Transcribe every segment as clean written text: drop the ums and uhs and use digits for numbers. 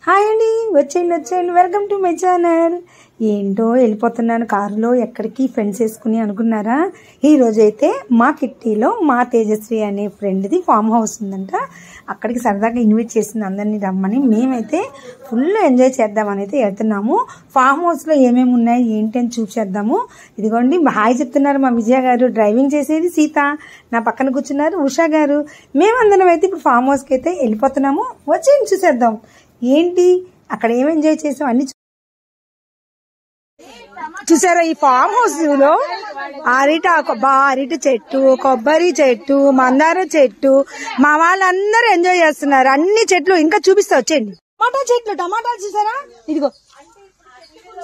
Hi అండి, వచ్చేయండి welcome to my channel. ఏంటో వెళ్ళిపోతున్నాను కారులో ఎక్కడికి ఫ్రెండ్స్ వేసుకుని అనుకున్నారా? ఈ రోజైతే మా కిట్టీలో మా తేజస్వి అనే ఫ్రెండ్ది ఫామ్ హౌస్ ఉందంట. అక్కడికి సరదాగా ఇన్వైట్ చేసింది అందరినీ రమ్మని. మేమైతే ఫుల్ ఎంజాయ్ చేద్దామని అయితే వెళ్తున్నాము. ఫామ్ హౌస్లో ఏమేమి ఉన్నాయి ఏంటి అని చూసేద్దాము. ఇదిగోండి హాయ్ చెప్తున్నారు మా విజయ గారు, డ్రైవింగ్ చేసేది సీత, నా పక్కన కూర్చున్నారు ఉషా గారు. మేమందరం అయితే ఇప్పుడు ఫామ్ హౌస్కి అయితే వెళ్ళిపోతున్నాము. వచ్చేయండి చూసేద్దాం ఏంటి అక్కడ ఏం ఎంజాయ్ చేసాం అన్ని చూసారా. ఈ ఫామ్ హౌస్ లో అరటి చెట్టు, కొబ్బరి చెట్టు, మందార చెట్టు, మా వాళ్ళందరూ ఎంజాయ్ చేస్తున్నారు. అన్ని చెట్లు ఇంకా చూపిస్తా వచ్చేయండి. టమాటా చెట్లు, టమాటాలు చూసారా, ఇదిగో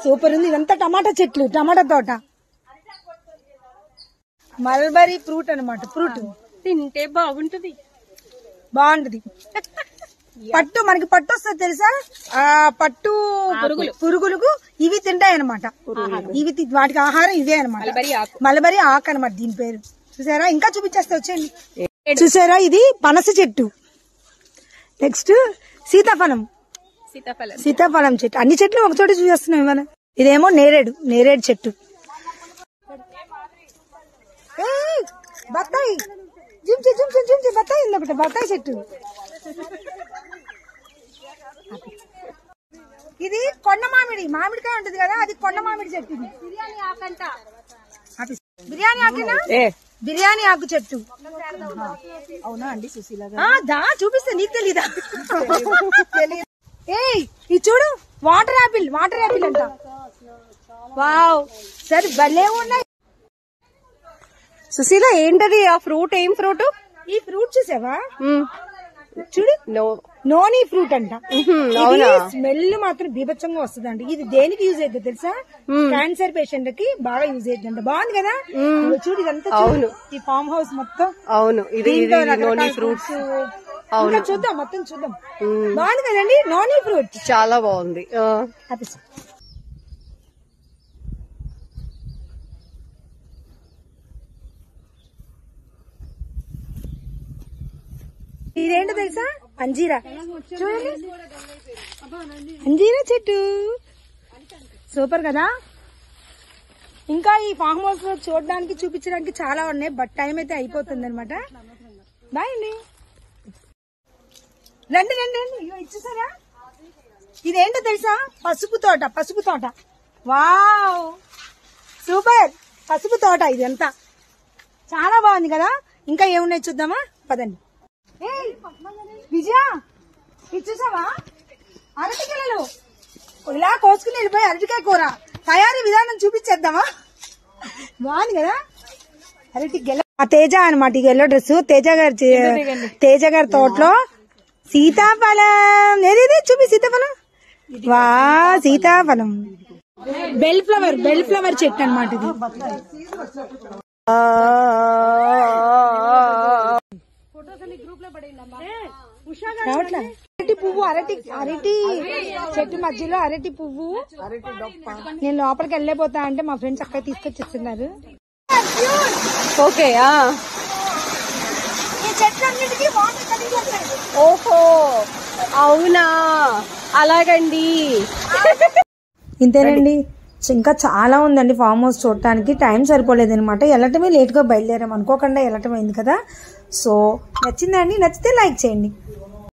సూపర్ ఉంది. ఇదంతా టమాటా చెట్లు, టమాటా తోట, మల్బరీ ఫ్రూట్ అనమాట. ఫ్రూట్ తింటే బాగుంటది. పట్టు మనకి పట్టు వస్తుంది తెలుసా, పట్టు పురుగులకు ఇవి తింటాయి అనమాట. ఇవి వాటికి ఆహారం ఇవే అనమాట, మలబరీ ఆకు అనమాట దీని పేరు. చూసారా, ఇంకా చూపించేస్తే వచ్చేయండి. చూసారా, ఇది పనస చెట్టు. నెక్స్ట్ సీతాఫలం చెట్టు. అన్ని చెట్లు ఒక చోట చూసేస్తున్నాం ఇవాళ. ఇదేమో నేరేడు చెట్టు. బత్తాయి బత్తాయి ఉంది ఒకటి, బత్తాయి చెట్టు. ఇది కొండ మామిడికాయ ఉంటుంది కదా, అది కొండ మామిడి చెట్టు. బిర్యానీ ఆకేనా, బిర్యానీ ఆకు చెట్టు. అవునా అండి సుశీల దా చూపిస్తే నీకు తెలీదా? ఏయ్ ఇది చూడు, వాటర్ యాపిల్ అంట. వావ్, సరే భలే ఉన్నాయి. సుశీల ఏంటది ఆ ఫ్రూట్? ఏం ఫ్రూట్? ఈ ఫ్రూట్ చూసావా, చూడు నోనీ ఫ్రూట్ అంట. స్మెల్ మాత్రం బీభత్సంగా వస్తుందంట. ఇది దేనికి యూజ్ అవుతుంది తెలుసా? క్యాన్సర్ పేషెంట్ కి బాగా యూజ్ అవుతుందంట. బాగుంది కదా, చూడు ఇదంతా. అవును, ఈ ఫామ్ హౌస్ మొత్తం. అవును, ఇది నోనీ ఫ్రూట్స్. చూద్దాం, మొత్తం చూద్దాం. బాగుంది కదండి నోనీ ఫ్రూట్, చాలా బాగుంది. ఇదేంటో తెలుసా, అంజీరా. చూడండి, అంజీరా చెట్టు సూపర్ కదా. ఇంకా ఈ ఫామ్ హౌస్ లో చూడడానికి చూపించడానికి చాలా ఉన్నాయి, బట్ టైం అయితే అయిపోతుంది అనమాట. బాయ్ అండి, రండి. ఇచ్చేసారా, ఇదేంటో తెలుసా, పసుపు తోట. వావ్ సూపర్, పసుపు తోట ఇదంతా చాలా బాగుంది కదా. ఇంకా ఏమున్నాయి చూద్దామా, పదండి. విజయ ఇది చూసావా, అరటికాయలు ఇలా కోసుకుని వెళ్ళిపోయి అరటికాయ కూర తయారీ విధానం చూపించేద్దామా? బాగుంది కదా. అరటి గెల తేజ అనమాట, ఈ ఎల్లో డ్రెస్ తేజ గారి తోటలో సీతాఫలం. ఏదేది చూపి, సీతాఫలం. వా సీతాఫలం, బెల్ ఫ్లవర్ చెట్టు అనమాట ఇది. అరటి పువ్వు, అరటి చెట్టు మధ్యలో అరటి పువ్వు. నేను లోపలికి వెళ్ళిపోతా అంటే మా ఫ్రెండ్స్ అక్కడ తీసుకొచ్చిస్తున్నారు. ఓకే, ఓహో అవునా, అలాగండి. ఇంతేనండి, ఇంకా చాలా ఉందండి ఫామ్ హౌస్ చూడటానికి. టైం సరిపోలేదు అనమాట, వెళ్ళటమే లేట్ గా బయలుదేరాం. అనుకోకుండా వెళ్ళటం అయింది కదా. సో నచ్చిందండి, నచ్చితే లైక్ చేయండి.